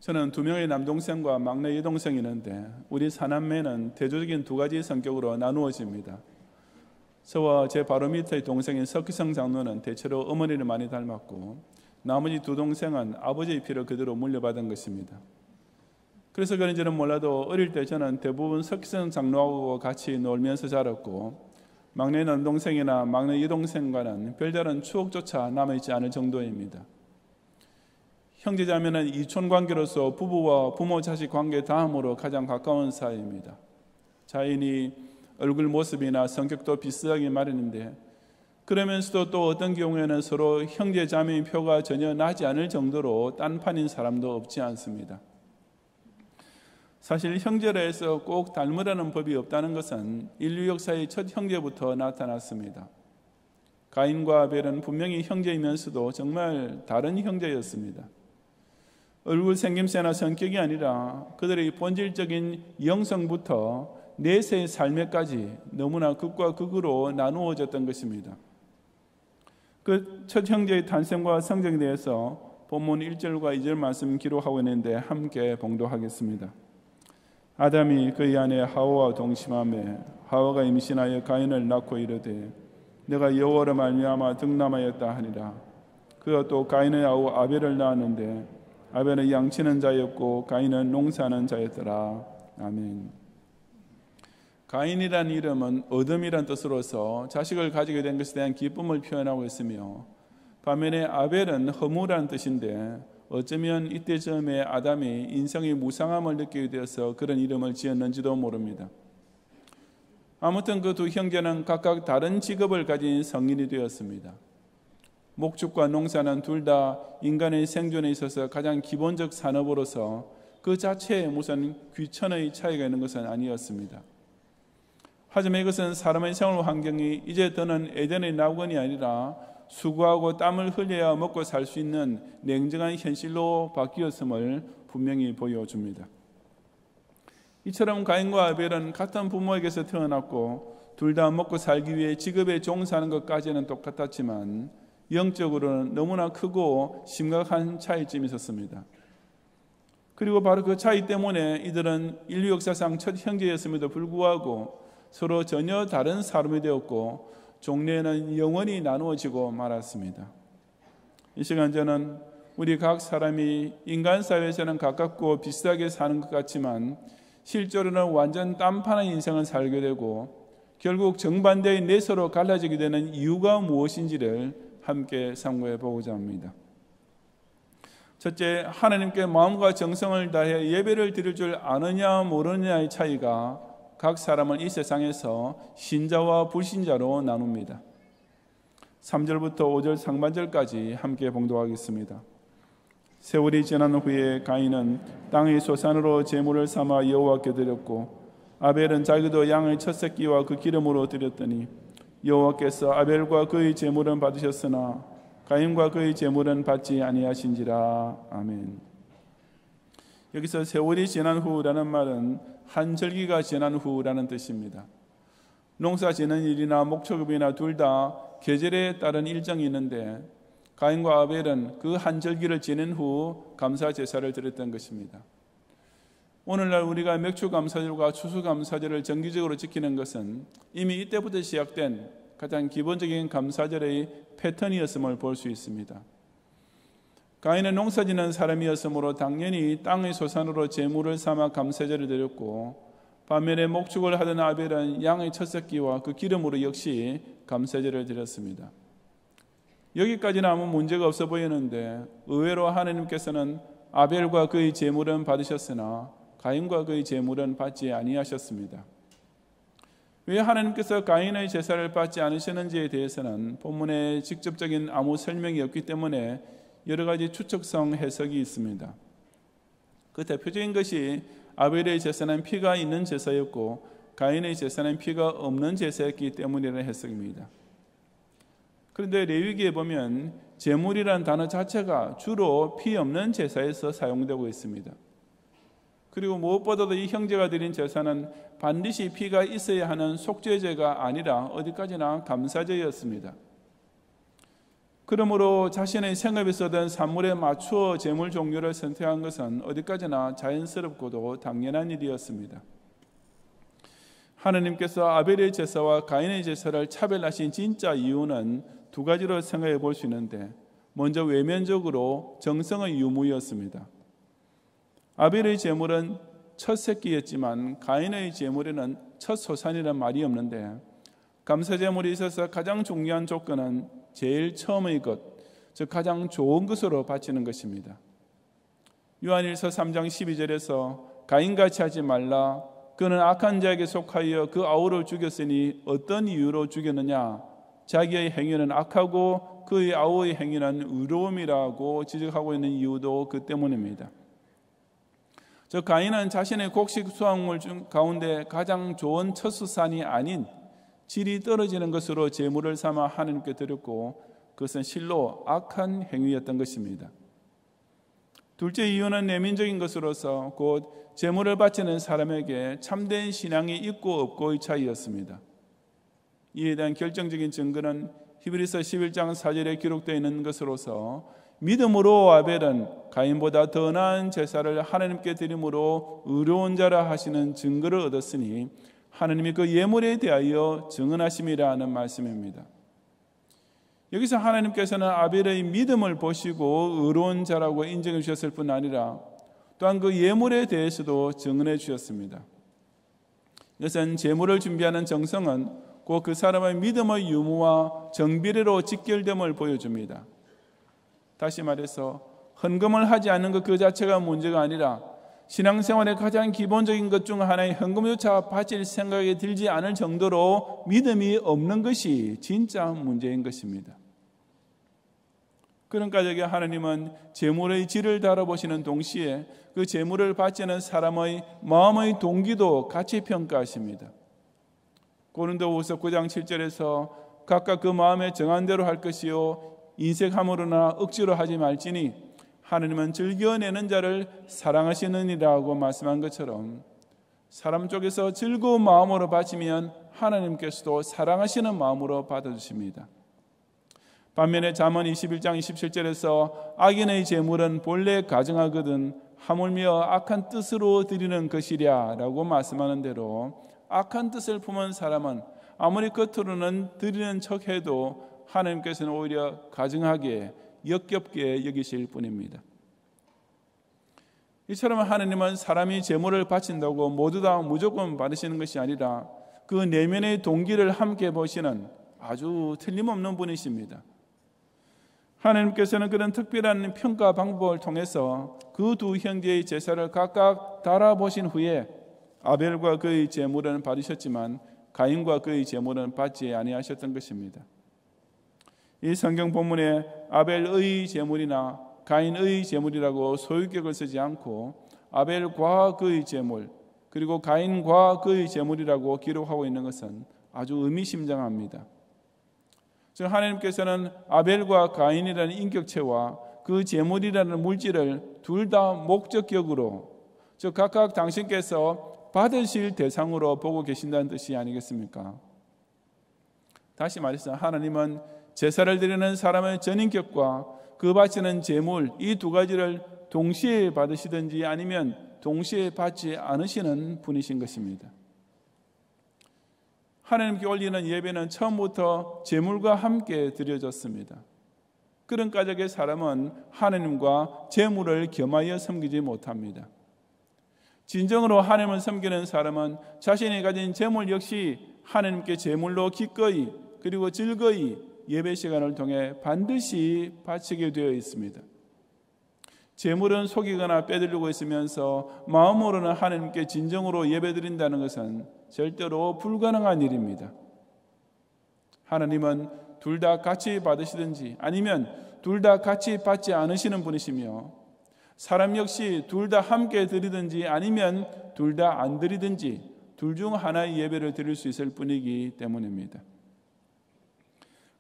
저는 두 명의 남동생과 막내 여동생이 있는데 우리 사남매는 대조적인 두 가지 성격으로 나누어집니다. 저와 제 바로 밑의 동생인 석기성 장로는 대체로 어머니를 많이 닮았고 나머지 두 동생은 아버지의 피를 그대로 물려받은 것입니다. 그래서 그런지는 몰라도 어릴 때 저는 대부분 석기성 장로하고 같이 놀면서 자랐고 막내 남동생이나 막내 여동생과는 별다른 추억조차 남아있지 않을 정도입니다. 형제자매는 이촌관계로서 부부와 부모 자식 관계 다음으로 가장 가까운 사이입니다. 자인이 얼굴 모습이나 성격도 비슷하기 마련인데 그러면서도 또 어떤 경우에는 서로 형제자매의 표가 전혀 나지 않을 정도로 딴판인 사람도 없지 않습니다. 사실 형제라 해서 꼭 닮으라는 법이 없다는 것은 인류 역사의 첫 형제부터 나타났습니다. 가인과 아벨은 분명히 형제이면서도 정말 다른 형제였습니다. 얼굴 생김새나 성격이 아니라 그들의 본질적인 영성부터 내세의 삶에까지 너무나 극과 극으로 나누어졌던 것입니다. 그 첫 형제의 탄생과 성장에 대해서 본문 1절과 2절 말씀 기록하고 있는데 함께 봉독하겠습니다. 아담이 그의 아내 하와와 동침하매 하와가 임신하여 가인을 낳고 이르되 내가 여호와로 말미암아 득남하였다 하니라. 그가 또 가인의 아우 아벨을 낳았는데 아벨은 양치는 자였고 가인은 농사하는 자였더라. 아멘. 가인이란 이름은 어둠이란 뜻으로서 자식을 가지게 된 것에 대한 기쁨을 표현하고 있으며 반면에 아벨은 허무란 뜻인데 어쩌면 이때쯤에 아담이 인생의 무상함을 느끼게 되어서 그런 이름을 지었는지도 모릅니다. 아무튼 그 두 형제는 각각 다른 직업을 가진 성인이 되었습니다. 목축과 농사는 둘 다 인간의 생존에 있어서 가장 기본적 산업으로서 그 자체에 무슨 귀천의 차이가 있는 것은 아니었습니다. 하지만 이것은 사람의 생활 환경이 이제 더는 에덴의 낙원이 아니라 수고하고 땀을 흘려야 먹고 살 수 있는 냉정한 현실로 바뀌었음을 분명히 보여줍니다. 이처럼 가인과 아벨은 같은 부모에게서 태어났고 둘 다 먹고 살기 위해 직업에 종사하는 것까지는 똑같았지만 영적으로는 너무나 크고 심각한 차이점이 있었습니다. 그리고 바로 그 차이 때문에 이들은 인류 역사상 첫 형제였음에도 불구하고 서로 전혀 다른 사람이 되었고 종래에는 영원히 나누어지고 말았습니다. 이 시간 저는 우리 각 사람이 인간 사회에서는 가깝고 비슷하게 사는 것 같지만 실제로는 완전 딴판한 인생을 살게 되고 결국 정반대의 내서로 갈라지게 되는 이유가 무엇인지를 함께 상고해 보고자 합니다. 첫째, 하나님께 마음과 정성을 다해 예배를 드릴 줄 아느냐 모르느냐의 차이가 각 사람을 이 세상에서 신자와 불신자로 나눕니다. 3절부터 5절 상반절까지 함께 봉독하겠습니다. 세월이 지난 후에 가인은 땅의 소산으로 제물을 삼아 여호와께 드렸고 아벨은 자기도 양의 첫 새끼와 그 기름으로 드렸더니 여호와께서 아벨과 그의 제물은 받으셨으나 가인과 그의 제물은 받지 아니하신지라. 아멘. 여기서 세월이 지난 후라는 말은 한 절기가 지난 후라는 뜻입니다. 농사 지는 일이나 목축업이나 둘 다 계절에 따른 일정이 있는데 가인과 아벨은 그 한 절기를 지낸 후 감사 제사를 드렸던 것입니다. 오늘날 우리가 맥추감사절과 추수감사절을 정기적으로 지키는 것은 이미 이때부터 시작된 가장 기본적인 감사절의 패턴이었음을 볼 수 있습니다. 가인은 농사짓는 사람이었으므로 당연히 땅의 소산으로 제물을 삼아 감사제를 드렸고 반면에 목축을 하던 아벨은 양의 첫 새끼와 그 기름으로 역시 감사제를 드렸습니다. 여기까지는 아무 문제가 없어 보이는데 의외로 하나님께서는 아벨과 그의 제물은 받으셨으나 가인과 그의 제물은 받지 아니하셨습니다. 왜 하나님께서 가인의 제사를 받지 않으셨는지에 대해서는 본문에 직접적인 아무 설명이 없기 때문에 여러 가지 추측성 해석이 있습니다. 그 대표적인 것이 아벨의 제사는 피가 있는 제사였고 가인의 제사는 피가 없는 제사였기 때문이라는 해석입니다. 그런데 레위기에 보면 제물이라는 단어 자체가 주로 피 없는 제사에서 사용되고 있습니다. 그리고 무엇보다도 이 형제가 드린 제사는 반드시 피가 있어야 하는 속죄제가 아니라 어디까지나 감사제였습니다. 그러므로 자신의 생업에 쓰던 산물에 맞추어 제물 종류를 선택한 것은 어디까지나 자연스럽고도 당연한 일이었습니다. 하느님께서 아벨의 제사와 가인의 제사를 차별하신 진짜 이유는 두 가지로 생각해 볼 수 있는데, 먼저 외면적으로 정성의 유무였습니다. 아벨의 제물은 첫 새끼였지만 가인의 제물에는 첫 소산이란 말이 없는데, 감사제물에 있어서 가장 중요한 조건은 제일 처음의 것, 즉 가장 좋은 것으로 바치는 것입니다. 요한일서 3장 12절에서 가인같이 하지 말라, 그는 악한 자에게 속하여 그 아우를 죽였으니 어떤 이유로 죽였느냐, 자기의 행위는 악하고 그의 아우의 행위는 의로움이라고 지적하고 있는 이유도 그 때문입니다. 저 가인은 자신의 곡식 수확물 중 가운데 가장 좋은 첫 수산이 아닌 질이 떨어지는 것으로 제물을 삼아 하나님께 드렸고, 그것은 실로 악한 행위였던 것입니다. 둘째 이유는 내면적인 것으로서 곧 제물을 바치는 사람에게 참된 신앙이 있고 없고의 차이였습니다. 이에 대한 결정적인 증거는 히브리서 11장 4절에 기록되어 있는 것으로서 믿음으로 아벨은 가인보다 더 나은 제사를 하나님께 드림으로 의로운 자라 하시는 증거를 얻었으니 하나님이 그 예물에 대하여 증언하심이라 하는 말씀입니다. 여기서 하나님께서는 아벨의 믿음을 보시고 의로운 자라고 인정해 주셨을 뿐 아니라 또한 그 예물에 대해서도 증언해 주셨습니다. 이것은 제물을 준비하는 정성은 곧 그 사람의 믿음의 유무와 정비례로 직결됨을 보여줍니다. 다시 말해서 헌금을 하지 않는 것 그 자체가 문제가 아니라 신앙생활의 가장 기본적인 것 중 하나의 헌금조차 바칠 생각이 들지 않을 정도로 믿음이 없는 것이 진짜 문제인 것입니다. 그런 까닭에 하나님은 제물의 질을 다뤄보시는 동시에 그 제물을 바치는 사람의 마음의 동기도 같이 평가하십니다. 고린도후서 9장 7절에서 각각 그 마음에 정한 대로 할 것이요 인색함으로나 억지로 하지 말지니 하나님은 즐겨내는 자를 사랑하시느니라고 말씀한 것처럼 사람 쪽에서 즐거운 마음으로 바치면 하나님께서도 사랑하시는 마음으로 받아주십니다. 반면에 잠언 21장 27절에서 악인의 제물은 본래 가증하거든 하물며 악한 뜻으로 드리는 것이랴 라고 말씀하는 대로 악한 뜻을 품은 사람은 아무리 겉으로는 드리는 척해도 하나님께서는 오히려 가증하게 역겹게 여기실 뿐입니다. 이처럼 하나님은 사람이 제물을 바친다고 모두 다 무조건 받으시는 것이 아니라 그 내면의 동기를 함께 보시는 아주 틀림없는 분이십니다. 하나님께서는 그런 특별한 평가 방법을 통해서 그 두 형제의 제사를 각각 달아보신 후에 아벨과 그의 제물은 받으셨지만 가인과 그의 제물은 받지 아니하셨던 것입니다. 이 성경 본문에 아벨의 제물이나 가인의 제물이라고 소유격을 쓰지 않고 아벨과 그의 제물 그리고 가인과 그의 제물이라고 기록하고 있는 것은 아주 의미심장합니다. 즉 하나님께서는 아벨과 가인이라는 인격체와 그 제물이라는 물질을 둘 다 목적격으로, 즉 각각 당신께서 받으실 대상으로 보고 계신다는 뜻이 아니겠습니까? 다시 말해서 하나님은 제사를 드리는 사람의 전인격과 그 바치는 제물 이 두 가지를 동시에 받으시든지 아니면 동시에 받지 않으시는 분이신 것입니다. 하나님께 올리는 예배는 처음부터 제물과 함께 드려졌습니다. 그런 까닭에 사람은 하나님과 제물을 겸하여 섬기지 못합니다. 진정으로 하나님을 섬기는 사람은 자신이 가진 제물 역시 하나님께 제물로 기꺼이 그리고 즐거이 예배 시간을 통해 반드시 바치게 되어 있습니다. 제물은 속이거나 빼들리고 있으면서 마음으로는 하나님께 진정으로 예배드린다는 것은 절대로 불가능한 일입니다. 하나님은 둘 다 같이 받으시든지 아니면 둘 다 같이 받지 않으시는 분이시며 사람 역시 둘 다 함께 드리든지 아니면 둘 다 안 드리든지 둘 중 하나의 예배를 드릴 수 있을 뿐이기 때문입니다.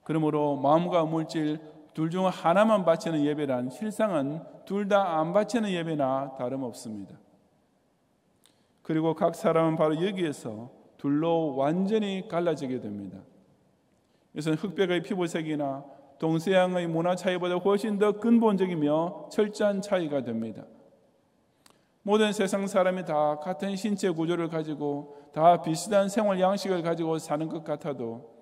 그러므로 마음과 물질 둘 중 하나만 바치는 예배란 실상은 둘 다 안 바치는 예배나 다름없습니다. 그리고 각 사람은 바로 여기에서 둘로 완전히 갈라지게 됩니다. 이것은 흑백의 피부색이나 동서양의 문화 차이보다 훨씬 더 근본적이며 철저한 차이가 됩니다. 모든 세상 사람이 다 같은 신체 구조를 가지고 다 비슷한 생활 양식을 가지고 사는 것 같아도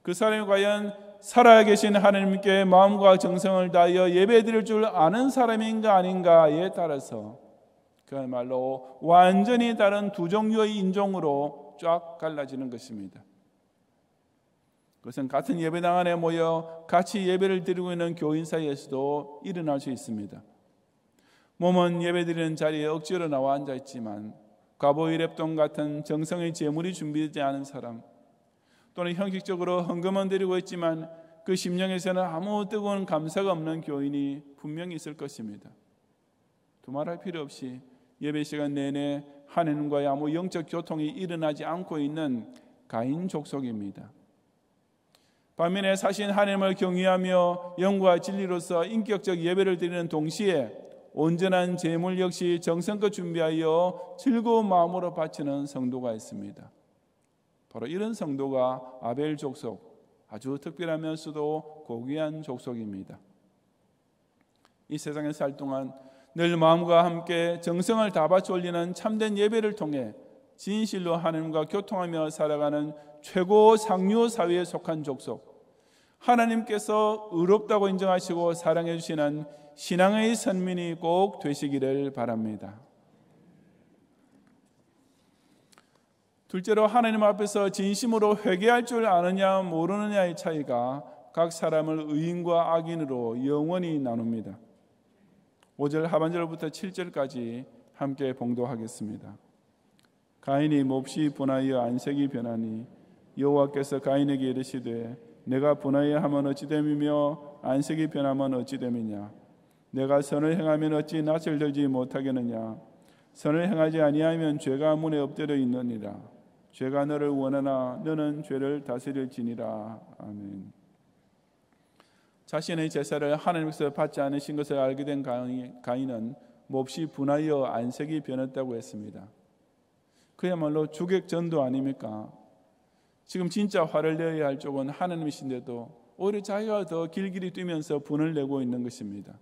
그 사람이 과연 살아계신 하나님께 마음과 정성을 다하여 예배드릴 줄 아는 사람인가 아닌가에 따라서 그야말로 완전히 다른 두 종류의 인종으로 쫙 갈라지는 것입니다. 그것은 같은 예배당 안에 모여 같이 예배를 드리고 있는 교인 사이에서도 일어날 수 있습니다. 몸은 예배드리는 자리에 억지로 나와 앉아있지만 과보의 랩돈 같은 정성의 제물이 준비되지 않은 사람, 또는 형식적으로 헌금은 드리고 있지만 그 심령에서는 아무 뜨거운 감사가 없는 교인이 분명히 있을 것입니다. 두말할 필요 없이 예배 시간 내내 하나님과의 아무 영적 교통이 일어나지 않고 있는 가인 족속입니다. 반면에 사신 하나님을 경외하며 영과 진리로서 인격적 예배를 드리는 동시에 온전한 제물 역시 정성껏 준비하여 즐거운 마음으로 바치는 성도가 있습니다. 바로 이런 성도가 아벨 족속, 아주 특별하면서도 고귀한 족속입니다. 이 세상에 살 동안 늘 마음과 함께 정성을 다 바쳐 올리는 참된 예배를 통해 진실로 하나님과 교통하며 살아가는 최고 상류 사회에 속한 족속, 하나님께서 의롭다고 인정하시고 사랑해 주시는 신앙의 선민이 꼭 되시기를 바랍니다. 둘째로 하나님 앞에서 진심으로 회개할 줄 아느냐 모르느냐의 차이가 각 사람을 의인과 악인으로 영원히 나눕니다. 5절 하반절부터 7절까지 함께 봉독하겠습니다. 가인이 몹시 분하여 안색이 변하니 여호와께서 가인에게 이르시되 내가 분하여 하면 어찌 됨이며 안색이 변하면 어찌 됨이냐. 내가 선을 행하면 어찌 낯을 들지 못하겠느냐. 선을 행하지 아니하면 죄가 문에 엎드려 있느니라. 죄가 너를 원하나 너는 죄를 다스릴지니라. 아멘. 자신의 제사를 하나님께서 받지 않으신 것을 알게 된 가인은 몹시 분하여 안색이 변했다고 했습니다. 그야말로 주객전도 아닙니까? 지금 진짜 화를 내야 할 쪽은 하나님이신데도 오히려 자기가 더 길길이 뛰면서 분을 내고 있는 것입니다.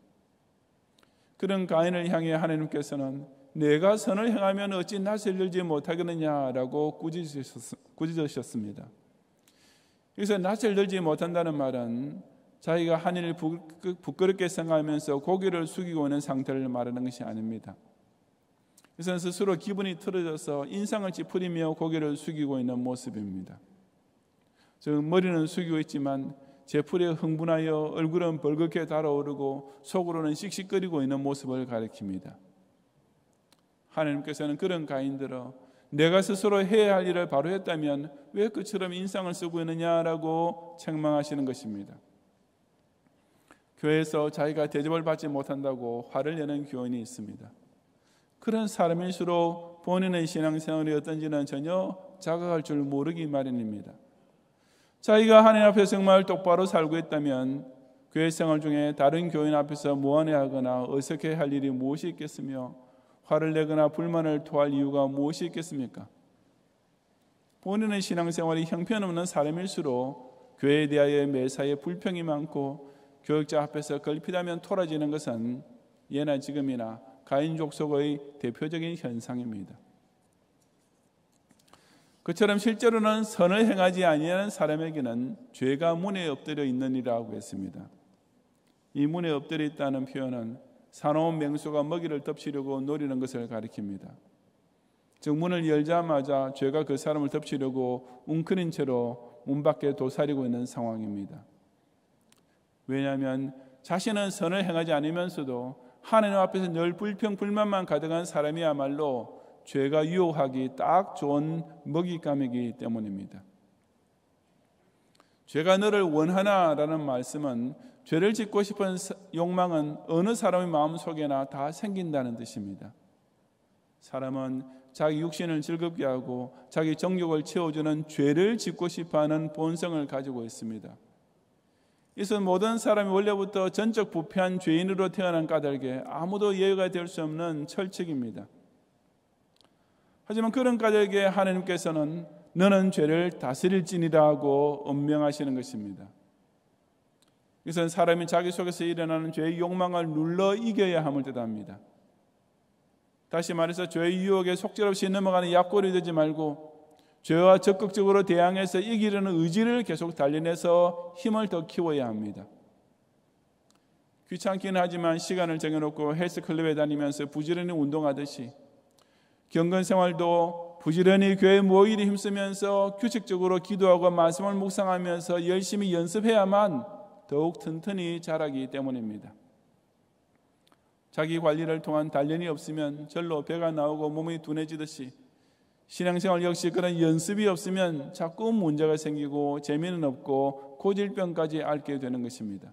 그런 가인을 향해 하나님께서는 내가 선을 행하면 어찌 낯을 들지 못하겠느냐라고 꾸짖으셨습니다. 여기서 낯을 들지 못한다는 말은 자기가 하늘을 부끄럽게 생각하면서 고개를 숙이고 있는 상태를 말하는 것이 아닙니다. 이것은 스스로 기분이 틀어져서 인상을 찌푸리며 고개를 숙이고 있는 모습입니다. 즉 머리는 숙이고 있지만 제풀에 흥분하여 얼굴은 벌겋게 달아오르고 속으로는 씩씩거리고 있는 모습을 가리킵니다. 하나님께서는 그런 가인들어 내가 스스로 해야 할 일을 바로 했다면 왜 그처럼 인상을 쓰고 있느냐라고 책망하시는 것입니다. 교회에서 자기가 대접을 받지 못한다고 화를 내는 교인이 있습니다. 그런 사람일수록 본인의 신앙생활이 어떤지는 전혀 자각할 줄 모르기 마련입니다. 자기가 하나님 앞에서 정말 똑바로 살고 있다면 교회 생활 중에 다른 교인 앞에서 무안해하거나 어색해할 일이 무엇이 있겠으며 화를 내거나 불만을 토할 이유가 무엇이 있겠습니까? 본인의 신앙생활이 형편없는 사람일수록 교회에 대하여 매사에 불평이 많고 교역자 앞에서 걸핏하면 토라지는 것은 예나 지금이나 가인 족속의 대표적인 현상입니다. 그처럼 실제로는 선을 행하지 아니하는 사람에게는 죄가 문에 엎드려 있느니라고 했습니다. 이 문에 엎드려 있다는 표현은 사나운 맹수가 먹이를 덮치려고 노리는 것을 가리킵니다. 즉 문을 열자마자 죄가 그 사람을 덮치려고 웅크린 채로 문 밖에 도사리고 있는 상황입니다. 왜냐하면 자신은 선을 행하지 않으면서도 하나님 앞에서 늘 불평 불만만 가득한 사람이야말로 죄가 유혹하기 딱 좋은 먹잇감이기 때문입니다. 죄가 너를 원하나라는 말씀은 죄를 짓고 싶은 욕망은 어느 사람의 마음속에나 다 생긴다는 뜻입니다. 사람은 자기 육신을 즐겁게 하고 자기 정욕을 채워주는 죄를 짓고 싶어하는 본성을 가지고 있습니다. 이것은 모든 사람이 원래부터 전적 부패한 죄인으로 태어난 까닭에 아무도 예외가 될 수 없는 철칙입니다. 하지만 그런 까닭에 하나님께서는 너는 죄를 다스릴지니라 하고 엄명하시는 것입니다. 이것은 사람이 자기 속에서 일어나는 죄의 욕망을 눌러 이겨야 함을 뜻합니다. 다시 말해서 죄의 유혹에 속절없이 넘어가는 약골이 되지 말고 죄와 적극적으로 대항해서 이기려는 의지를 계속 단련해서 힘을 더 키워야 합니다. 귀찮기는 하지만 시간을 정해놓고 헬스클럽에 다니면서 부지런히 운동하듯이 경건생활도 부지런히 교회 모이에 힘쓰면서 규칙적으로 기도하고 말씀을 묵상하면서 열심히 연습해야만 더욱 튼튼히 자라기 때문입니다. 자기 관리를 통한 단련이 없으면 절로 배가 나오고 몸이 둔해지듯이 신앙생활 역시 그런 연습이 없으면 자꾸 문제가 생기고 재미는 없고 고질병까지 앓게 되는 것입니다.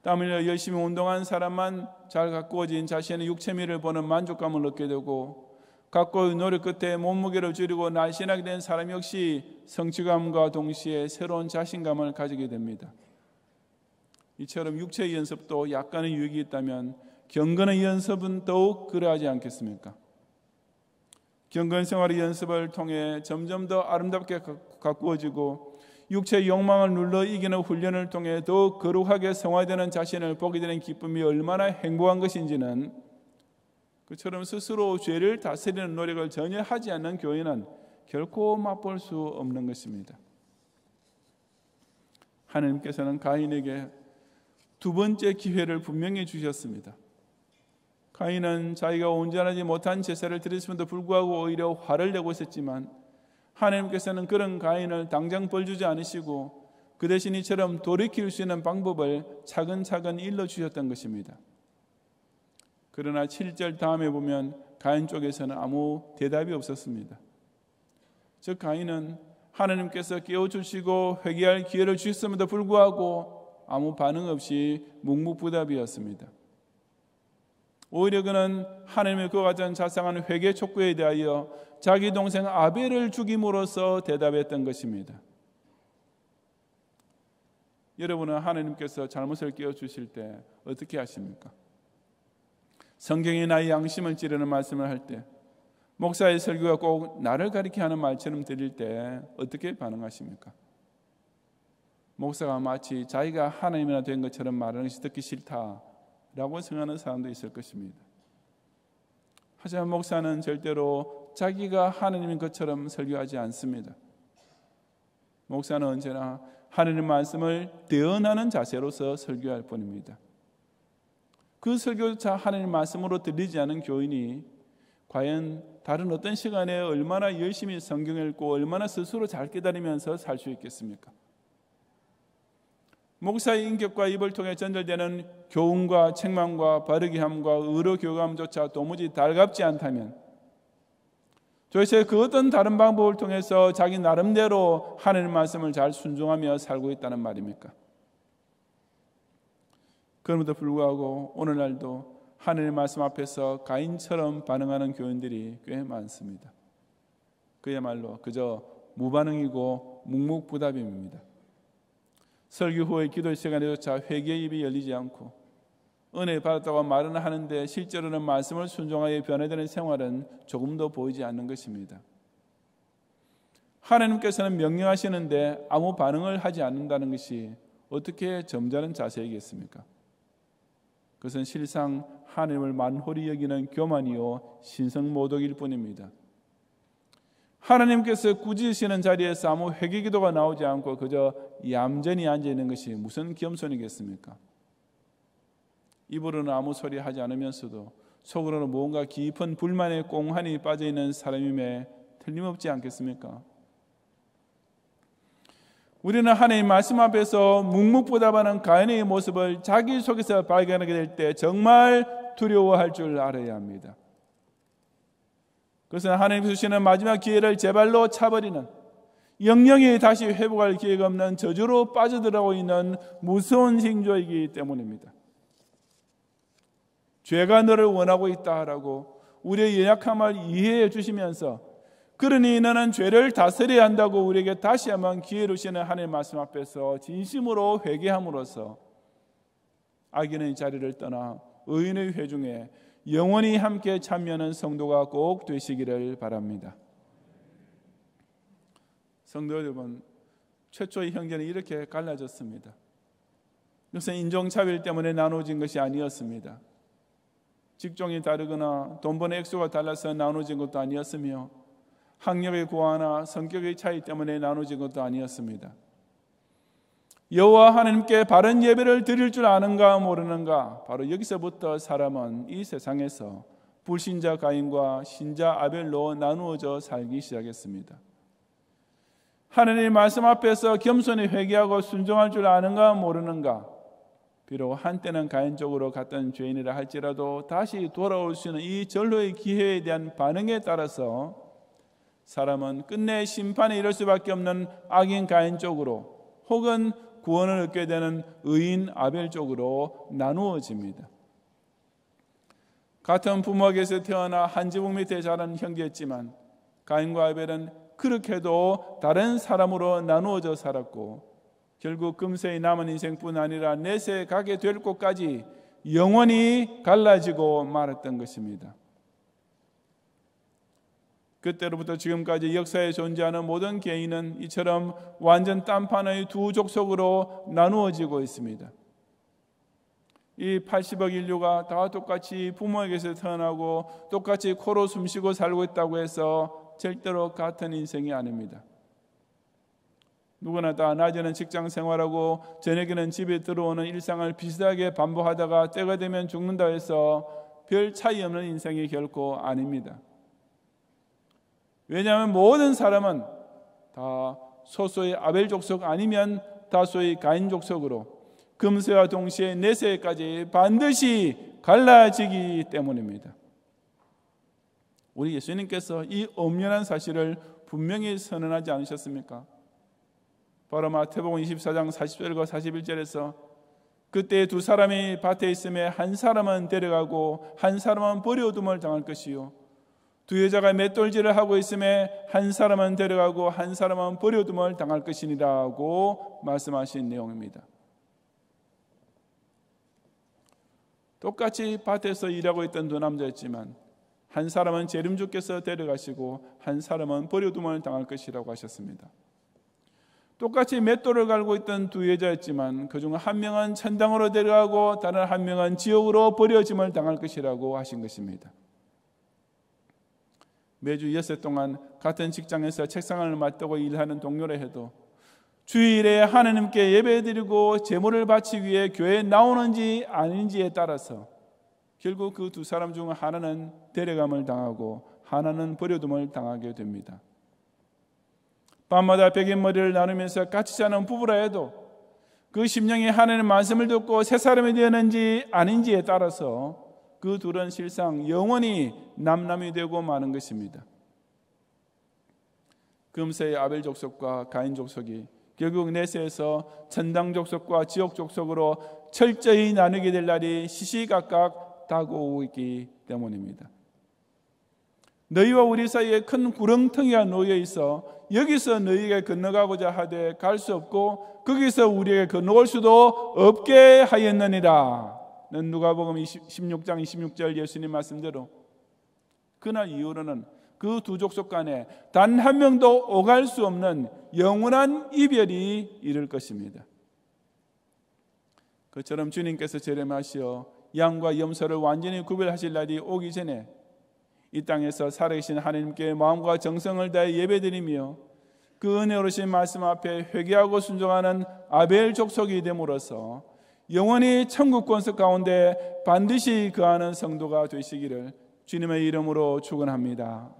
땀 흘려 열심히 운동한 사람만 잘 가꾸어진 자신의 육체미를 보는 만족감을 얻게 되고 각고의 노력 끝에 몸무게를 줄이고 날씬하게 된 사람 역시 성취감과 동시에 새로운 자신감을 가지게 됩니다. 이처럼 육체의 연습도 약간의 유익이 있다면 경건의 연습은 더욱 그러하지 않겠습니까? 경건생활의 연습을 통해 점점 더 아름답게 가꾸어지고 육체의 욕망을 눌러 이기는 훈련을 통해 더욱 거룩하게 성화되는 자신을 보게 되는 기쁨이 얼마나 행복한 것인지는 그처럼 스스로 죄를 다스리는 노력을 전혀 하지 않는 교인은 결코 맛볼 수 없는 것입니다. 하나님께서는 가인에게 두 번째 기회를 분명히 주셨습니다. 가인은 자기가 온전하지 못한 제사를 드렸음에도 불구하고 오히려 화를 내고 있었지만 하나님께서는 그런 가인을 당장 벌주지 않으시고 그 대신 이처럼 돌이킬 수 있는 방법을 차근차근 일러주셨던 것입니다. 그러나 7절 다음에 보면 가인 쪽에서는 아무 대답이 없었습니다. 즉 가인은 하나님께서 깨워주시고 회개할 기회를 주셨음에도 불구하고 아무 반응 없이 묵묵부답이었습니다. 오히려 그는 하나님의 그와 같은 자상한 회개 촉구에 대하여 자기 동생 아벨을 죽임으로써 대답했던 것입니다. 여러분은 하나님께서 잘못을 깨워주실 때 어떻게 하십니까? 성경이 나의 양심을 찌르는 말씀을 할 때, 목사의 설교가 꼭 나를 가리게 하는 말처럼 들릴 때 어떻게 반응하십니까? 목사가 마치 자기가 하나님이나 된 것처럼 말하는 것이 듣기 싫다라고 생각하는 사람도 있을 것입니다. 하지만 목사는 절대로 자기가 하나님인 것처럼 설교하지 않습니다. 목사는 언제나 하나님 말씀을 대언하는 자세로서 설교할 뿐입니다. 그 설교조차 하나님 말씀으로 들리지 않은 교인이 과연 다른 어떤 시간에 얼마나 열심히 성경을 읽고 얼마나 스스로 잘 깨달으면서 살 수 있겠습니까? 목사의 인격과 입을 통해 전달되는 교훈과 책망과 바르게 함과 의로 교감조차 도무지 달갑지 않다면 도대체 그 어떤 다른 방법을 통해서 자기 나름대로 하나님 말씀을 잘 순종하며 살고 있다는 말입니까? 그럼에도 불구하고 오늘날도 하나님의 말씀 앞에서 가인처럼 반응하는 교인들이 꽤 많습니다. 그야말로 그저 무반응이고 묵묵부답입니다. 설교 후의 기도 시간에조차 회개의 입이 열리지 않고 은혜 받았다고 말은 하는데 실제로는 말씀을 순종하여 변화되는 생활은 조금도 보이지 않는 것입니다. 하나님께서는 명령하시는데 아무 반응을 하지 않는다는 것이 어떻게 점잖은 자세이겠습니까? 그것은 실상 하나님을 만홀히 여기는 교만이요 신성모독일 뿐입니다. 하나님께서 꾸짖으시는 자리에서 아무 회개기도가 나오지 않고 그저 얌전히 앉아있는 것이 무슨 겸손이겠습니까? 입으로는 아무 소리 하지 않으면서도 속으로는 뭔가 깊은 불만에 꽁하니 빠져있는 사람임에 틀림없지 않겠습니까? 우리는 하나님 말씀 앞에서 묵묵부답하는 가인의 모습을 자기 속에서 발견하게 될 때 정말 두려워할 줄 알아야 합니다. 그것은 하나님께서 주시는 마지막 기회를 제 발로 차버리는, 영영이 다시 회복할 기회가 없는 저주로 빠져들어가고 있는 무서운 징조이기 때문입니다. 죄가 너를 원하고 있다라고 우리의 연약함을 이해해 주시면서 그러니 너는 죄를 다스려야 한다고 우리에게 다시 한번 기회를 주시는 하나님의 말씀 앞에서 진심으로 회개함으로써 악인의 자리를 떠나 의인의 회중에 영원히 함께 참여하는 성도가 꼭 되시기를 바랍니다. 성도 여러분, 최초의 형제는 이렇게 갈라졌습니다. 이것은 인종차별 때문에 나눠진 것이 아니었습니다. 직종이 다르거나 돈 버는 액수가 달라서 나눠진 것도 아니었으며 학력의 고하나 성격의 차이 때문에 나눠진 것도 아니었습니다. 여호와 하나님께 바른 예배를 드릴 줄 아는가 모르는가, 바로 여기서부터 사람은 이 세상에서 불신자 가인과 신자 아벨로 나누어져 살기 시작했습니다. 하나님의 말씀 앞에서 겸손히 회개하고 순종할 줄 아는가 모르는가, 비록 한때는 가인 쪽으로 갔던 죄인이라 할지라도 다시 돌아올 수 있는 이 전로의 기회에 대한 반응에 따라서 사람은 끝내 심판에 이를 수밖에 없는 악인 가인 쪽으로 혹은 구원을 얻게 되는 의인 아벨 쪽으로 나누어집니다. 같은 부모에게서 태어나 한 지붕 밑에 자란 형제였지만 가인과 아벨은 그렇게도 다른 사람으로 나누어져 살았고 결국 금세의 남은 인생뿐 아니라 내세 가게 될 곳까지 영원히 갈라지고 말았던 것입니다. 그때로부터 지금까지 역사에 존재하는 모든 개인은 이처럼 완전 딴판의 두 족속으로 나누어지고 있습니다. 이 80억 인류가 다 똑같이 부모에게서 태어나고 똑같이 코로 숨쉬고 살고 있다고 해서 절대로 같은 인생이 아닙니다. 누구나 다 낮에는 직장 생활하고 저녁에는 집에 들어오는 일상을 비슷하게 반복하다가 때가 되면 죽는다 해서 별 차이 없는 인생이 결코 아닙니다. 왜냐하면 모든 사람은 다 소수의 아벨 족속 아니면 다수의 가인 족속으로 금세와 동시에 내세까지 반드시 갈라지기 때문입니다. 우리 예수님께서 이 엄연한 사실을 분명히 선언하지 않으셨습니까? 바로 마태복음 24장 40절과 41절에서 그때 두 사람이 밭에 있음에 한 사람은 데려가고 한 사람은 버려둠을 당할 것이요 두 여자가 맷돌질을 하고 있음에 한 사람은 데려가고 한 사람은 버려둠을 당할 것이니라고 말씀하신 내용입니다. 똑같이 밭에서 일하고 있던 두 남자였지만 한 사람은 재림주께서 데려가시고 한 사람은 버려둠을 당할 것이라고 하셨습니다. 똑같이 맷돌을 갈고 있던 두 여자였지만 그중 한 명은 천당으로 데려가고 다른 한 명은 지옥으로 버려짐을 당할 것이라고 하신 것입니다. 매주 엿새 동안 같은 직장에서 책상을 맞대고 일하는 동료라 해도 주일에 하나님께 예배드리고 제물을 바치기 위해 교회에 나오는지 아닌지에 따라서 결국 그 두 사람 중 하나는 데려감을 당하고 하나는 버려둠을 당하게 됩니다. 밤마다 베갯머리를 나누면서 같이 자는 부부라 해도 그 심령이 하나님의 말씀을 듣고 새 사람이 되었는지 아닌지에 따라서 그 둘은 실상 영원히 남남이 되고 마는 것입니다. 금세의 아벨 족속과 가인 족속이 결국 내세에서 천당 족속과 지옥 족속으로 철저히 나누게 될 날이 시시각각 다가오고 있기 때문입니다. 너희와 우리 사이에 큰 구렁텅이가 놓여 있어 여기서 너희에게 건너가고자 하되 갈 수 없고 거기서 우리에게 건너올 수도 없게 하였느니라. 누가복음 16장 26절 예수님 말씀대로 그날 이후로는 그 두 족속 간에 단 한 명도 오갈 수 없는 영원한 이별이 이를 것입니다. 그처럼 주님께서 재림하시어 양과 염소를 완전히 구별하실 날이 오기 전에 이 땅에서 살아계신 하나님께 마음과 정성을 다해 예배드리며 그 은혜로우신 말씀 앞에 회개하고 순종하는 아벨 족속이 됨으로써 영원히 천국 권석 가운데 반드시 거하는 성도가 되시기를 주님의 이름으로 축원합니다.